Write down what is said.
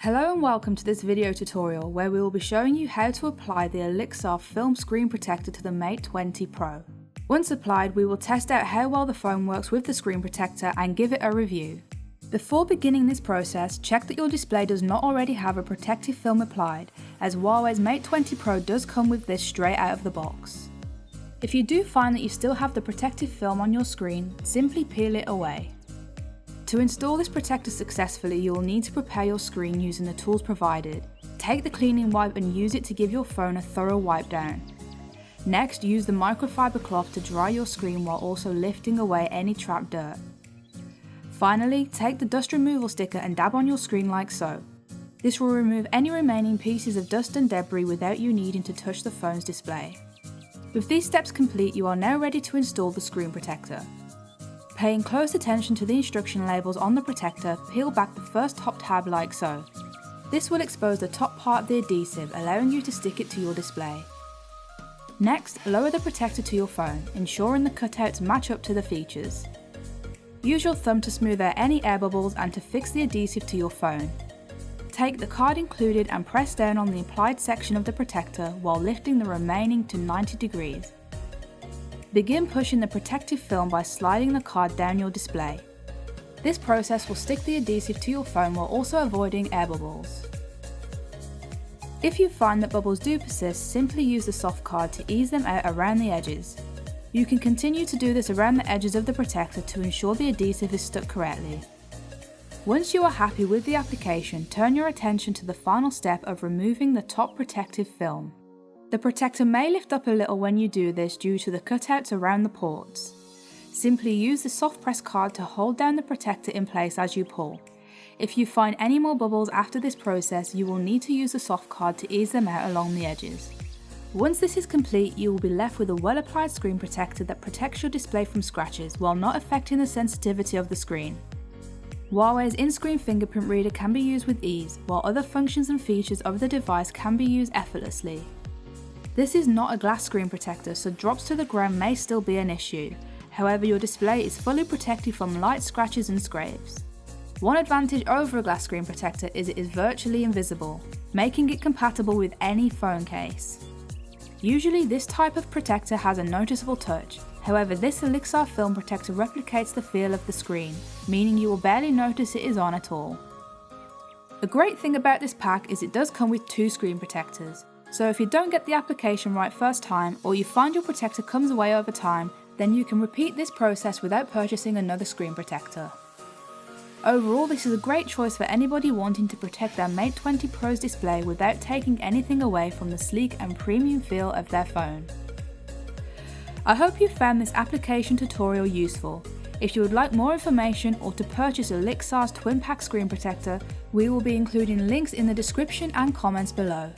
Hello and welcome to this video tutorial where we will be showing you how to apply the Olixar film screen protector to the Mate 20 Pro. Once applied, we will test out how well the phone works with the screen protector and give it a review. Before beginning this process, check that your display does not already have a protective film applied, as Huawei's Mate 20 Pro does come with this straight out of the box. If you do find that you still have the protective film on your screen, simply peel it away. To install this protector successfully, you will need to prepare your screen using the tools provided. Take the cleaning wipe and use it to give your phone a thorough wipe down. Next, use the microfiber cloth to dry your screen while also lifting away any trapped dirt. Finally, take the dust removal sticker and dab on your screen like so. This will remove any remaining pieces of dust and debris without you needing to touch the phone's display. With these steps complete, you are now ready to install the screen protector. Paying close attention to the instruction labels on the protector, peel back the first top tab like so. This will expose the top part of the adhesive, allowing you to stick it to your display. Next, lower the protector to your phone, ensuring the cutouts match up to the features. Use your thumb to smooth out any air bubbles and to fix the adhesive to your phone. Take the card included and press down on the applied section of the protector while lifting the remaining to 90 degrees. Begin pushing the protective film by sliding the card down your display. This process will stick the adhesive to your phone while also avoiding air bubbles. If you find that bubbles do persist, simply use the soft card to ease them out around the edges. You can continue to do this around the edges of the protector to ensure the adhesive is stuck correctly. Once you are happy with the application, turn your attention to the final step of removing the top protective film. The protector may lift up a little when you do this due to the cutouts around the ports. Simply use the soft press card to hold down the protector in place as you pull. If you find any more bubbles after this process, you will need to use the soft card to ease them out along the edges. Once this is complete, you will be left with a well-applied screen protector that protects your display from scratches while not affecting the sensitivity of the screen. Huawei's in-screen fingerprint reader can be used with ease, while other functions and features of the device can be used effortlessly. This is not a glass screen protector, so drops to the ground may still be an issue. However, your display is fully protected from light scratches and scrapes. One advantage over a glass screen protector is it is virtually invisible, making it compatible with any phone case. Usually this type of protector has a noticeable touch, however this Olixar film protector replicates the feel of the screen, meaning you will barely notice it is on at all. The great thing about this pack is it does come with two screen protectors. So if you don't get the application right first time, or you find your protector comes away over time, then you can repeat this process without purchasing another screen protector. Overall, this is a great choice for anybody wanting to protect their Mate 20 Pro's display without taking anything away from the sleek and premium feel of their phone. I hope you found this application tutorial useful. If you would like more information or to purchase Olixar's twin pack screen protector, we will be including links in the description and comments below.